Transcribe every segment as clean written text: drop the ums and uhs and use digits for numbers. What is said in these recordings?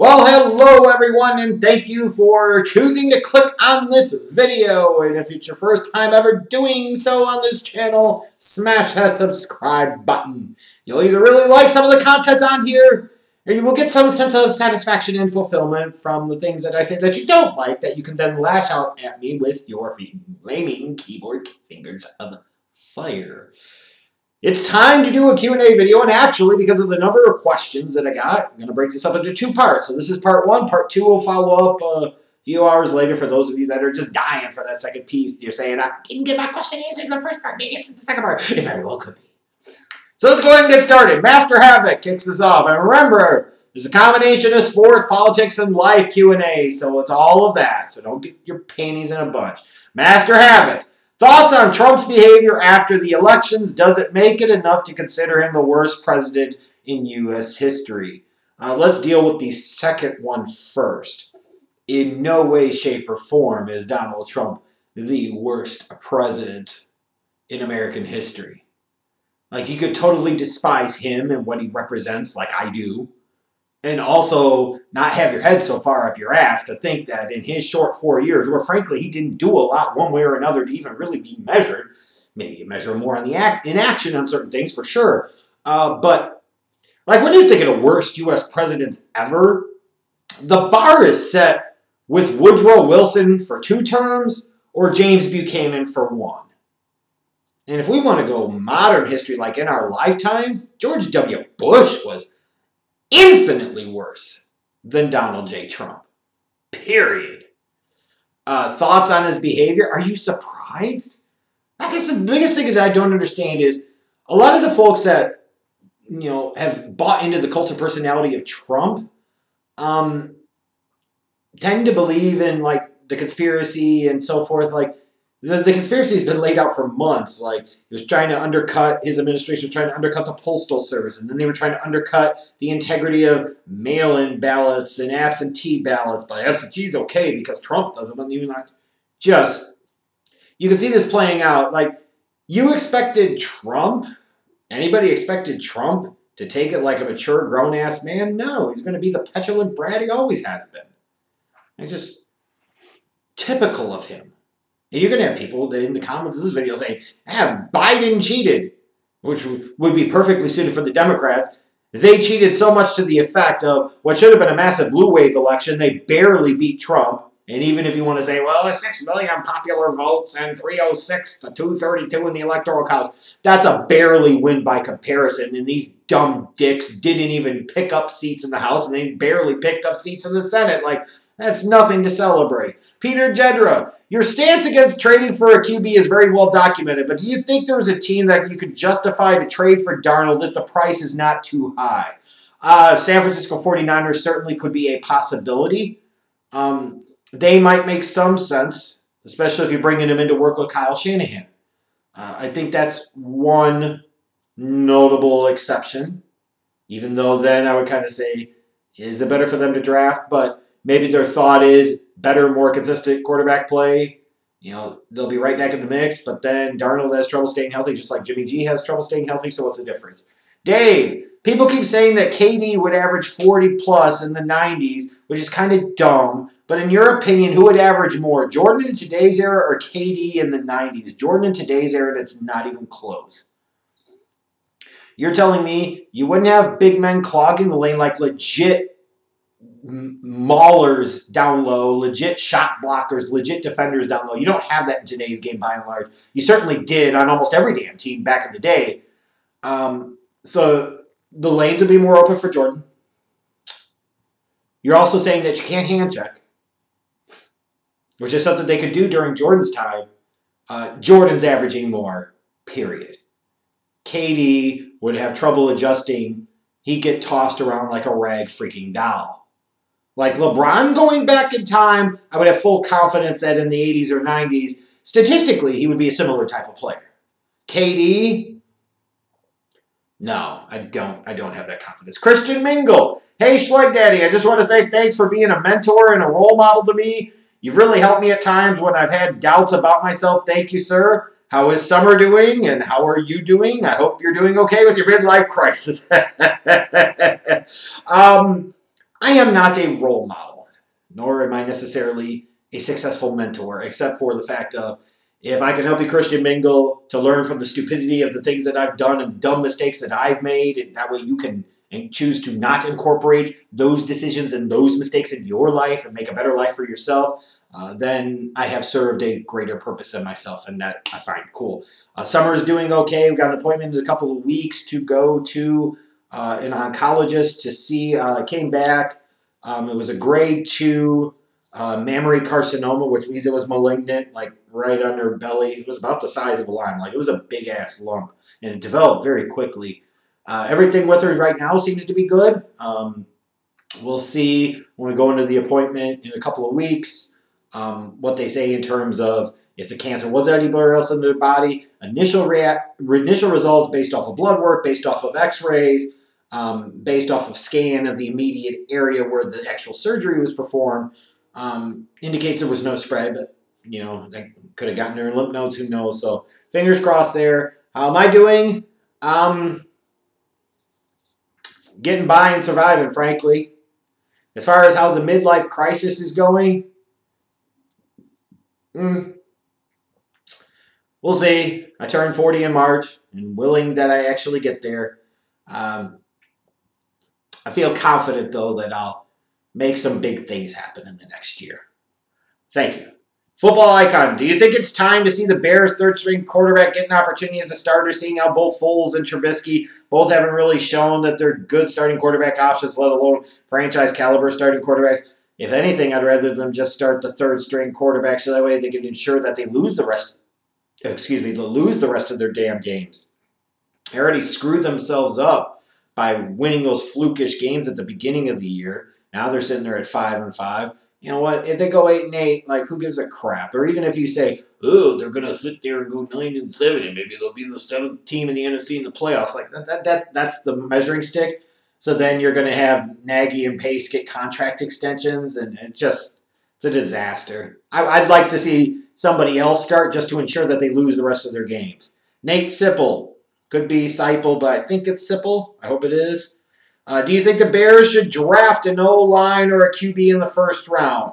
Well, hello everyone, and thank you for choosing to click on this video. And if it's your first time ever doing so on this channel, smash that subscribe button. You'll either really like some of the content on here, or you will get some sense of satisfaction and fulfillment from the things that I say that you don't like, that you can then lash out at me with your flaming keyboard fingers of fire. It's time to do a Q&A video, and actually, because of the number of questions that I got, I'm going to break this up into two parts. So this is part one. Part two will follow up a few hours later for those of you that are just dying for that second piece. You're saying, I didn't get my question answered in the first part. Maybe it's in the second part. It very well could be. So let's go ahead and get started. Master Havoc kicks this off. And remember, there's a combination of sports, politics, and life Q&A. So it's all of that. So don't get your panties in a bunch. Master Havoc. Thoughts on Trump's behavior after the elections? Does it make it enough to consider him the worst president in U.S. history? Let's deal with the second one first. In no way, shape, or form is Donald Trump the worst president in American history. Like, you could totally despise him and what he represents, like I do, and also not have your head so far up your ass to think that in his short 4 years, where frankly he didn't do a lot one way or another to even really be measured. Maybe you measure more on the in action on certain things for sure. But like when you're thinking of worst U.S. presidents ever, the bar is set with Woodrow Wilson for 2 terms or James Buchanan for 1. And if we want to go modern history, like in our lifetimes, George W. Bush was infinitely worse than Donald J. Trump. Period. Thoughts on his behavior? Are you surprised? I guess the biggest thing that I don't understand is a lot of the folks that, you know, have bought into the cult of personality of Trump tend to believe in, like, the conspiracy and so forth. Like, the conspiracy has been laid out for months. Like, he was trying to undercut, his administration was trying to undercut the Postal Service, and then they were trying to undercut the integrity of mail-in ballots and absentee ballots. But absentee is okay because Trump doesn't, but even not. Just, you can see this playing out. Like, you expected Trump, anybody expected Trump to take it like a mature, grown-ass man? No, he's going to be the petulant brat he always has been. It's just typical of him. And you're going to have people in the comments of this video saying, Biden cheated, which would be perfectly suited for the Democrats. They cheated so much to the effect of what should have been a massive blue wave election. They barely beat Trump. And even if you want to say, well, 6 million popular votes and 306 to 232 in the Electoral College, that's a barely win by comparison. And these dumb dicks didn't even pick up seats in the House, and they barely picked up seats in the Senate. Like, that's nothing to celebrate. Peter Jedra, your stance against trading for a QB is very well documented, but do you think there was a team that you could justify to trade for Darnold if the price is not too high? San Francisco 49ers certainly could be a possibility. They might make some sense, especially if you're bringing them in to work with Kyle Shanahan. I think that's one notable exception, even though then I would kind of say, is it better for them to draft? But maybe their thought is better, more consistent quarterback play. You know, they'll be right back in the mix, but then Darnold has trouble staying healthy, just like Jimmy G has trouble staying healthy, so what's the difference? Dave, people keep saying that KD would average 40-plus in the 90s, which is kind of dumb, but in your opinion, who would average more, Jordan in today's era or KD in the 90s? Jordan in today's era, that's not even close. You're telling me you wouldn't have big men clogging the lane like legit maulers down low, legit shot blockers, legit defenders down low. You don't have that in today's game by and large. You certainly did on almost every damn team back in the day. So the lanes would be more open for Jordan. You're also saying that you can't hand check, which is something they could do during Jordan's time. Jordan's averaging more, period. KD would have trouble adjusting. He'd get tossed around like a rag freaking doll. Like LeBron going back in time, I would have full confidence that in the 80s or 90s, statistically, he would be a similar type of player. KD? No, I don't have that confidence. Christian Mingle. Hey, Schleg Daddy, I just want to say thanks for being a mentor and a role model to me. You've really helped me at times when I've had doubts about myself. Thank you, sir. How is summer doing, and how are you doing? I hope you're doing okay with your midlife crisis. I am not a role model, nor am I necessarily a successful mentor, except for the fact of if I can help you, Christian Mingle, to learn from the stupidity of the things that I've done and dumb mistakes that I've made, and that way you can choose to not incorporate those decisions and those mistakes in your life and make a better life for yourself, then I have served a greater purpose than myself, and that I find cool. Summer's doing okay. We've got an appointment in a couple of weeks to go to an oncologist to see. Came back. It was a grade 2 mammary carcinoma, which means it was malignant, like right under belly. It was about the size of a lime. Like it was a big ass lump, and it developed very quickly. Everything with her right now seems to be good. We'll see when we go into the appointment in a couple of weeks what they say in terms of if the cancer was anywhere else in their body. Initial results based off of blood work, based off of x-rays, based off of scan of the immediate area where the actual surgery was performed, indicates there was no spread, but, you know, that could have gotten her lymph nodes, who knows. So fingers crossed there. How am I doing? Getting by and surviving, frankly. As far as how the midlife crisis is going, we'll see. I turned 40 in March, and willing that I actually get there. I feel confident, though, that I'll make some big things happen in the next year. Thank you. Football icon, do you think it's time to see the Bears' third-string quarterback get an opportunity as a starter, seeing how both Foles and Trubisky both haven't really shown that they're good starting quarterback options, let alone franchise-caliber starting quarterbacks? If anything, I'd rather them just start the third-string quarterback so that way they can ensure that they lose the rest of their damn games. They already screwed themselves up by winning those flukish games at the beginning of the year. Now they're sitting there at 5-5. You know what? If they go 8-8, like, who gives a crap? Or even if you say, oh, they're gonna sit there and go 9-7, and maybe they'll be the 7th team in the NFC in the playoffs. Like that's the measuring stick. So then you're gonna have Nagy and Pace get contract extensions, and it's a disaster. I'd like to see somebody else start just to ensure that they lose the rest of their games. Nate Sipple. Could be Seipel, but I think it's Sipple. I hope it is. Do you think the Bears should draft an O-line or a QB in the first round?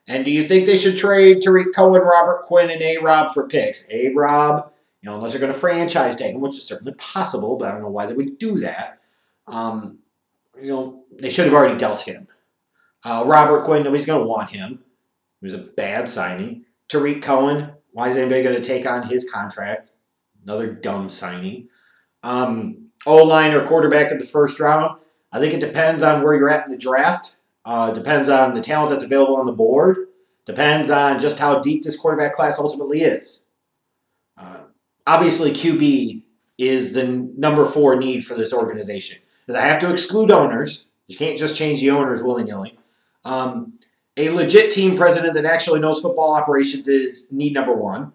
And do you think they should trade Tariq Cohen, Robert Quinn, and A-Rob for picks? A-Rob, unless they're going to franchise tag him, which is certainly possible, but I don't know why they would do that. They should have already dealt him. Robert Quinn, nobody's going to want him. It was a bad signing. Tariq Cohen, why is anybody going to take on his contract? Another dumb signing. O-line or quarterback in the first round. I think it depends on where you're at in the draft. Depends on the talent that's available on the board. Depends on just how deep this quarterback class ultimately is. Obviously, QB is the number 4 need for this organization. Because I have to exclude owners. You can't just change the owners willy-nilly. A legit team president that actually knows football operations is need number 1.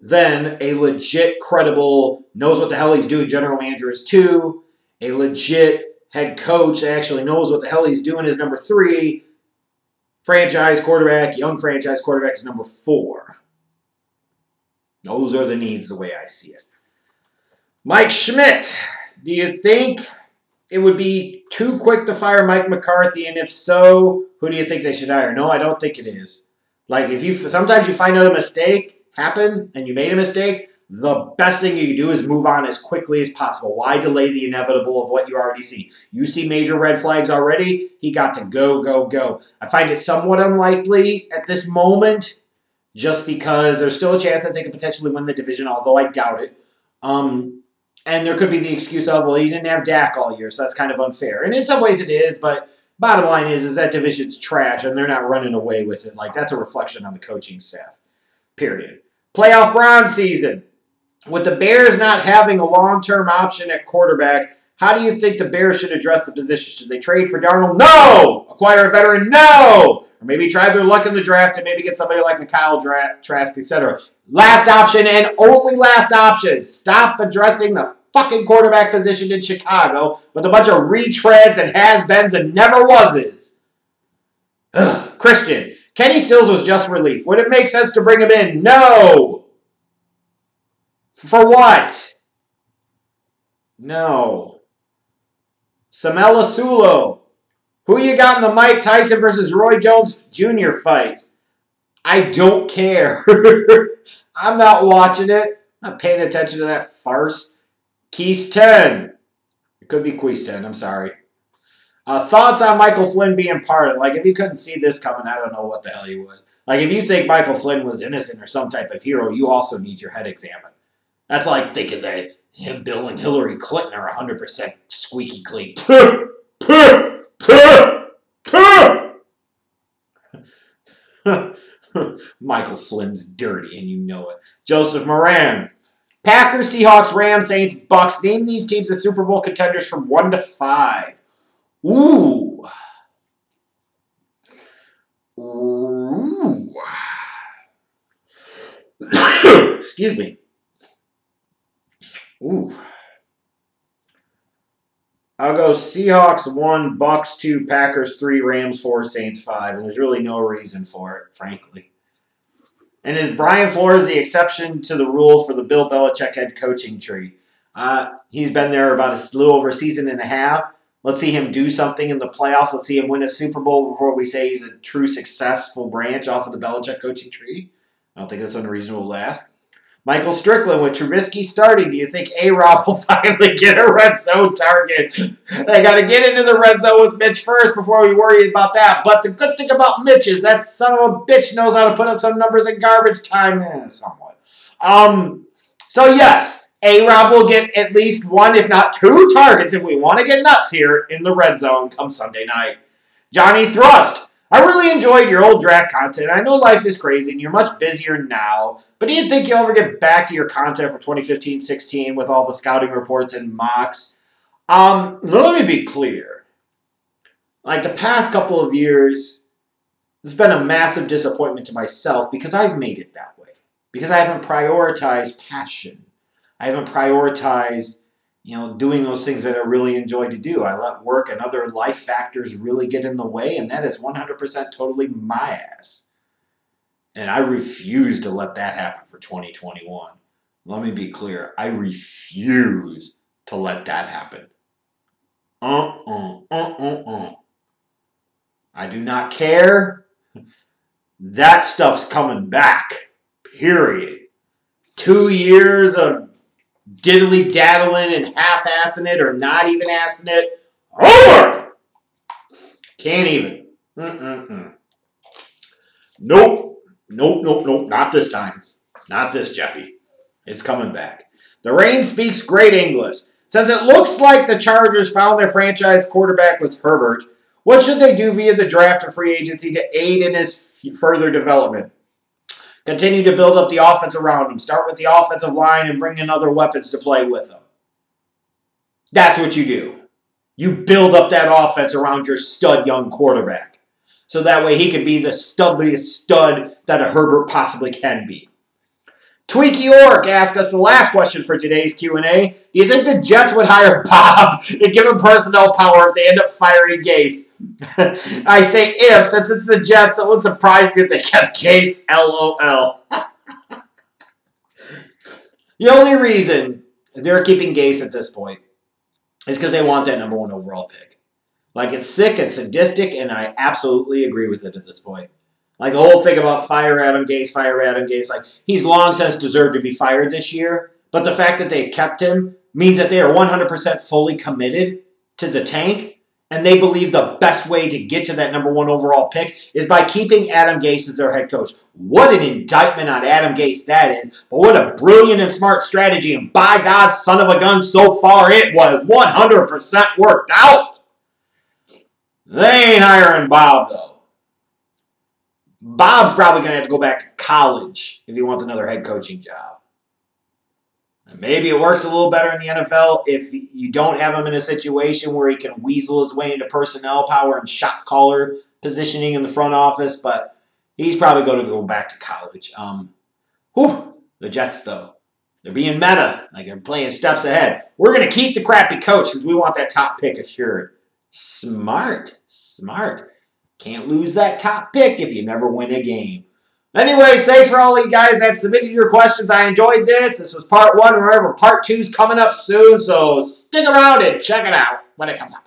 Then a legit, credible, knows what the hell he's doing general manager is 2. A legit head coach that actually knows what the hell he's doing is number 3. Franchise quarterback, young franchise quarterback is number 4. Those are the needs the way I see it. Mike Schmidt, do you think it would be too quick to fire Mike McCarthy? And if so, who do you think they should hire? No, I don't think it is. Like, sometimes you find out a mistake happened and you made a mistake, the best thing you can do is move on as quickly as possible. Why delay the inevitable of what you already see? You see major red flags already, he got to go, go, go. I find it somewhat unlikely at this moment just because there's still a chance that they could potentially win the division, although I doubt it. And there could be the excuse of, well, you didn't have Dak all year, so that's kind of unfair. And in some ways it is, but bottom line is that division's trash and they're not running away with it. Like, that's a reflection on the coaching staff. Period. Playoff bronze season. With the Bears not having a long-term option at quarterback, how do you think the Bears should address the position? Should they trade for Darnold? No! Acquire a veteran? No! Or maybe try their luck in the draft and maybe get somebody like a Kyle Trask, etc. Last option and only last option. Stop addressing the fucking quarterback position in Chicago with a bunch of retreads and has-beens and never-wases. Christian, Kenny Stills was just relief. Would it make sense to bring him in? No! For what? No. Samela Sulo. Who you got in the Mike Tyson versus Roy Jones Jr. fight? I don't care. I'm not watching it. I'm not paying attention to that farce. Keys 10. It could be Queez 10. I'm sorry. Thoughts on Michael Flynn being pardoned? Like, if you couldn't see this coming, I don't know what the hell you would. Like, if you think Michael Flynn was innocent or some type of hero, you also need your head examined. That's like thinking that him, Bill, and Hillary Clinton are 100% squeaky clean. Michael Flynn's dirty, and you know it. Joseph Moran. Packers, Seahawks, Rams, Saints, Bucks. Name these teams as Super Bowl contenders from 1 to 5. Ooh. Ooh. Excuse me. Ooh. I'll go Seahawks 1, Bucks 2, Packers 3, Rams 4, Saints 5. And there's really no reason for it, frankly. And is Brian Flores the exception to the rule for the Bill Belichick head coaching tree? He's been there about a little over a season and a half. Let's see him do something in the playoffs. Let's see him win a Super Bowl before we say he's a true successful branch off of the Belichick coaching tree. I don't think that's unreasonable to ask. Michael Strickland, with Trubisky starting, do you think A-Rob will finally get a red zone target? They got to get into the red zone with Mitch first before we worry about that. But the good thing about Mitch is that son of a bitch knows how to put up some numbers in garbage time. Somewhat. So, yes, A-Rob will get at least 1, if not 2 targets if we want to get nuts here in the red zone come Sunday night. Johnny Thrust. I really enjoyed your old draft content. I know life is crazy and you're much busier now, but do you think you'll ever get back to your content for 2015-16 with all the scouting reports and mocks? Let me be clear. Like the past couple of years, it's been a massive disappointment to myself because I've made it that way. Because I haven't prioritized passion. I haven't prioritized doing those things that I really enjoy to do. I let work and other life factors really get in the way, and that is 100% totally my ass. And I refuse to let that happen for 2021. Let me be clear. I refuse to let that happen. I do not care. That stuff's coming back. Period. 2 years of diddly-daddling and half-assing it or not even assing it. Over! Can't even. Nope. Nope. Not this time. Not this, Jeffy. It's coming back. The Rain speaks great English. Since it looks like the Chargers found their franchise quarterback with Herbert, what should they do via the draft or free agency to aid in his further development? Continue to build up the offense around him. Start with the offensive line and bring in other weapons to play with him. That's what you do. You build up that offense around your stud young quarterback. So that way he can be the studliest stud that a Herbert possibly can be. Tweaky Orc asked us the last question for today's Q&A. Do you think the Jets would hire Bob and give him personnel power if they end up firing Gase? I say if, since it's the Jets, it wouldn't surprise me if they kept Gase, LOL. The only reason they're keeping Gase at this point is because they want that number 1 overall pick. Like, it's sick and sadistic, and I absolutely agree with it at this point. Like, the whole thing about fire Adam Gase, like, he's long since deserved to be fired this year, but the fact that they kept him means that they are 100% fully committed to the tank, and they believe the best way to get to that number 1 overall pick is by keeping Adam Gase as their head coach. What an indictment on Adam Gase that is, but what a brilliant and smart strategy, and by God, son of a gun, so far it was 100% worked out. They ain't hiring Bob, though. Bob's probably going to have to go back to college if he wants another head coaching job. And maybe it works a little better in the NFL if you don't have him in a situation where he can weasel his way into personnel power and shot caller positioning in the front office, but he's probably going to go back to college. The Jets, though. They're being meta, like they're playing steps ahead. We're going to keep the crappy coach because we want that top pick assured. Smart. Can't lose that top pick if you never win a game. Anyways, thanks for all you guys that submitted your questions. I enjoyed this. This was part 1. Remember, part 2's coming up soon, so stick around and check it out when it comes out.